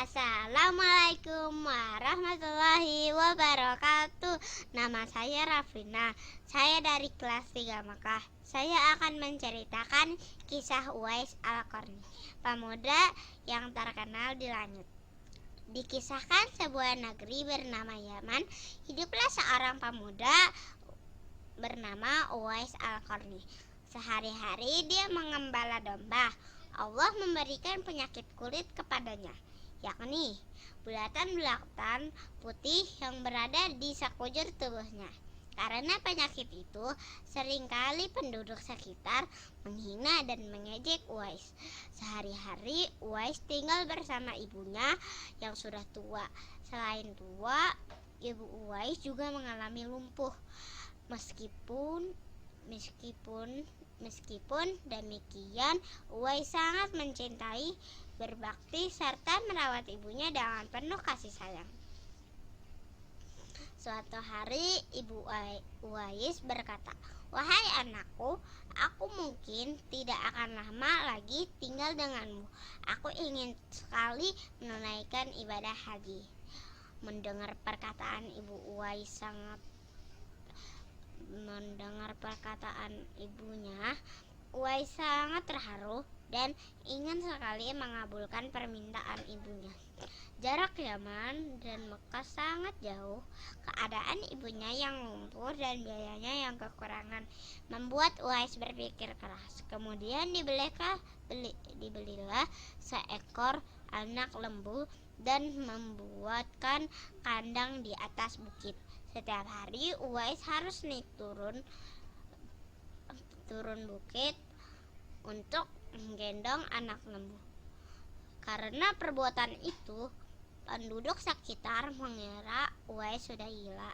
Assalamualaikum warahmatullahi wabarakatuh. Nama saya Rafina. Saya dari kelas 3 Makkah. Saya akan menceritakan kisah Uwais Al-Qarni, pemuda yang terkenal di langit. Dikisahkan sebuah negeri bernama Yaman, hiduplah seorang pemuda bernama Uwais Al-Qarni. Sehari-hari dia mengembala domba. Allah memberikan penyakit kulit kepadanya, yakni bulatan-bulatan putih yang berada di sekujur tubuhnya. Karena penyakit itu, seringkali penduduk sekitar menghina dan mengejek Uwais. Sehari-hari Uwais tinggal bersama ibunya yang sudah tua. Selain tua, ibu Uwais juga mengalami lumpuh. Meskipun demikian, Uwais sangat mencintai, berbakti, serta merawat ibunya dengan penuh kasih sayang. Suatu hari, ibu Uwais berkata, "Wahai anakku, aku mungkin tidak akan lama lagi tinggal denganmu. Aku ingin sekali menunaikan ibadah haji." Mendengar perkataan ibunya, Uwais sangat terharu dan ingin sekali mengabulkan permintaan ibunya. Jarak Yaman dan Mekah sangat jauh. Keadaan ibunya yang lumpuh dan biayanya yang kekurangan membuat Uwais berpikir keras. Kemudian dibelilah seekor anak lembu dan membuatkan kandang di atas bukit. Setiap hari Uwais harus naik turun bukit untuk menggendong anak lembu. Karena perbuatan itu, penduduk sekitar mengira Uwais sudah gila.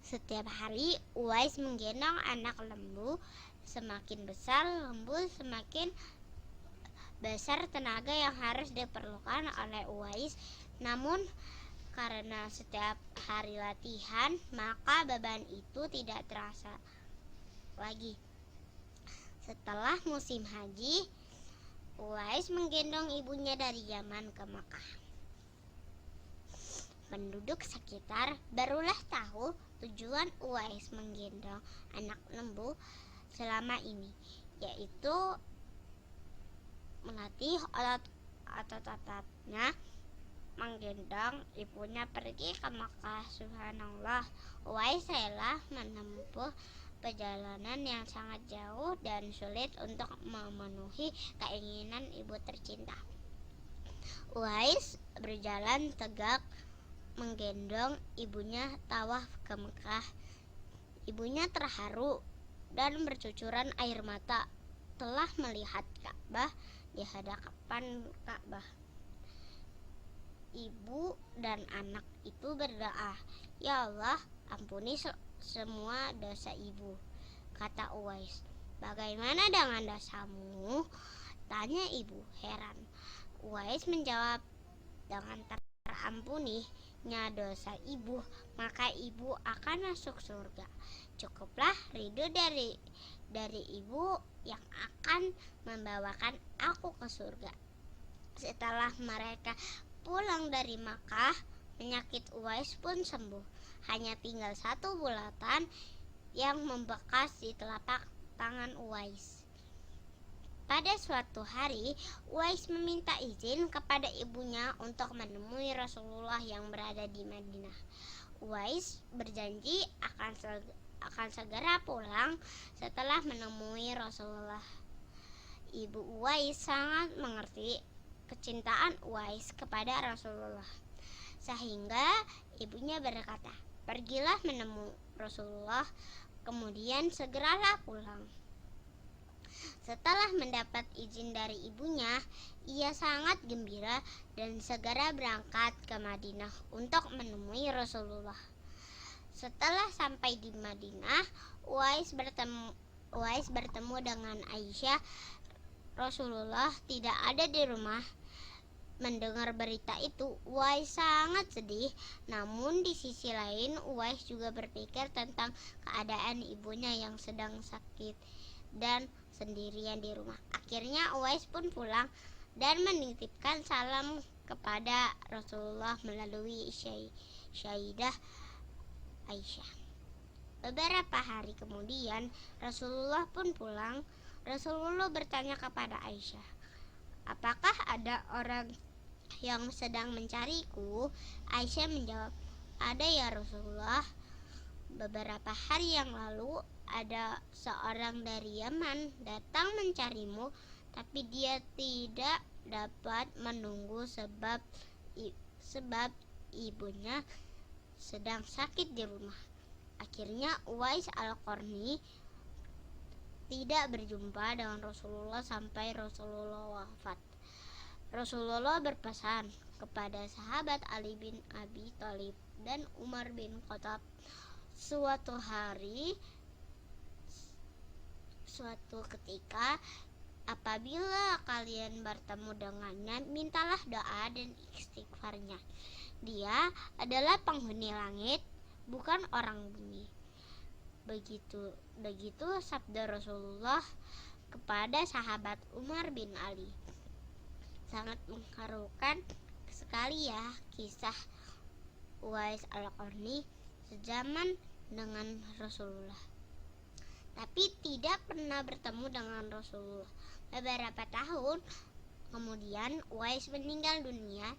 Setiap hari Uwais menggendong anak lembu. Semakin besar lembu, semakin besar tenaga yang harus diperlukan oleh Uwais. Namun karena setiap hari latihan, maka beban itu tidak terasa lagi. Setelah musim haji, Uwais menggendong ibunya dari Yaman ke Makkah. Penduduk sekitar barulah tahu tujuan Uwais menggendong anak lembu selama ini, yaitu melatih otot-ototnya menggendong ibunya pergi ke Makkah. Subhanallah, Uwais rela menempuh perjalanan yang sangat jauh dan sulit untuk memenuhi keinginan ibu tercinta. Uwais berjalan tegak menggendong ibunya tawaf ke Mekah. Ibunya terharu dan bercucuran air mata telah melihat Ka'bah di hadapan Ka'bah. Ibu dan anak itu berdoa, "Ya Allah, ampuni semua dosa ibu," kata Uwais. "Bagaimana dengan dosamu?" tanya ibu heran. Uwais menjawab, "Dengan terampuninya dosa ibu, maka ibu akan masuk surga. Cukuplah ridho dari ibu yang akan membawakan aku ke surga." Setelah mereka pulang dari Makkah, penyakit Uwais pun sembuh. Hanya tinggal satu bulatan yang membekas di telapak tangan Uwais. Pada suatu hari, Uwais meminta izin kepada ibunya untuk menemui Rasulullah yang berada di Madinah. Uwais berjanji akan segera pulang setelah menemui Rasulullah. Ibu Uwais sangat mengerti kecintaan Uwais kepada Rasulullah, sehingga ibunya berkata, "Pergilah menemui Rasulullah, kemudian segeralah pulang." Setelah mendapat izin dari ibunya, ia sangat gembira dan segera berangkat ke Madinah untuk menemui Rasulullah. Setelah sampai di Madinah, Uwais bertemu dengan Aisyah. Rasulullah tidak ada di rumah. Mendengar berita itu, Uwais sangat sedih. Namun di sisi lain, Uwais juga berpikir tentang keadaan ibunya yang sedang sakit dan sendirian di rumah. Akhirnya Uwais pun pulang dan menitipkan salam kepada Rasulullah melalui Sayyidah Aisyah. Beberapa hari kemudian Rasulullah pun pulang. Rasulullah bertanya kepada Aisyah, "Apakah ada orang yang sedang mencariku?" Aisyah menjawab, "Ada ya Rasulullah. Beberapa hari yang lalu ada seorang dari Yaman datang mencarimu, tapi dia tidak dapat menunggu sebab ibunya sedang sakit di rumah." Akhirnya Uwais Al-Qarni tidak berjumpa dengan Rasulullah sampai Rasulullah wafat. Rasulullah berpesan kepada sahabat Ali bin Abi Thalib dan Umar bin Khattab, suatu ketika apabila kalian bertemu dengannya, mintalah doa dan istighfarnya. Dia adalah penghuni langit, bukan orang bumi. Begitu sabda Rasulullah kepada sahabat Umar bin Ali. Sangat mengharukan sekali ya kisah Uwais Al-Qarni sezaman dengan Rasulullah, tapi tidak pernah bertemu dengan Rasulullah. Beberapa tahun kemudian Uwais meninggal dunia.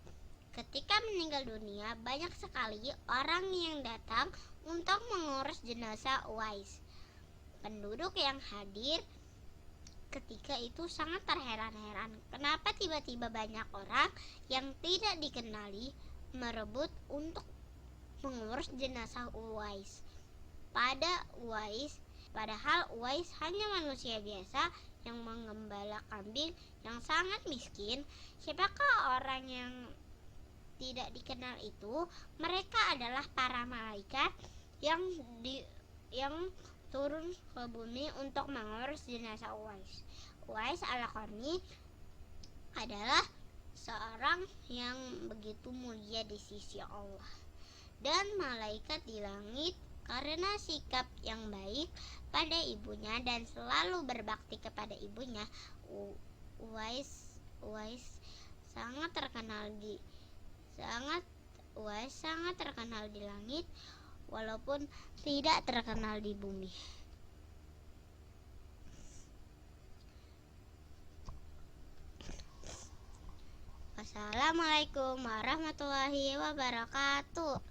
Ketika meninggal dunia, banyak sekali orang yang datang untuk mengurus jenazah Uwais. Penduduk yang hadir ketika itu sangat terheran-heran, kenapa tiba-tiba banyak orang yang tidak dikenali merebut untuk mengurus jenazah Uwais. Padahal Uwais hanya manusia biasa yang menggembala kambing yang sangat miskin. Siapakah orang yang tidak dikenal itu? Mereka adalah para malaikat yang turun ke bumi untuk mengurus jenazah Uwais. Uwais Al-Qarni adalah seorang yang begitu mulia di sisi Allah dan malaikat di langit karena sikap yang baik pada ibunya dan selalu berbakti kepada ibunya. Uwais sangat terkenal di langit walaupun tidak terkenal di bumi. Wassalamualaikum warahmatullahi wabarakatuh.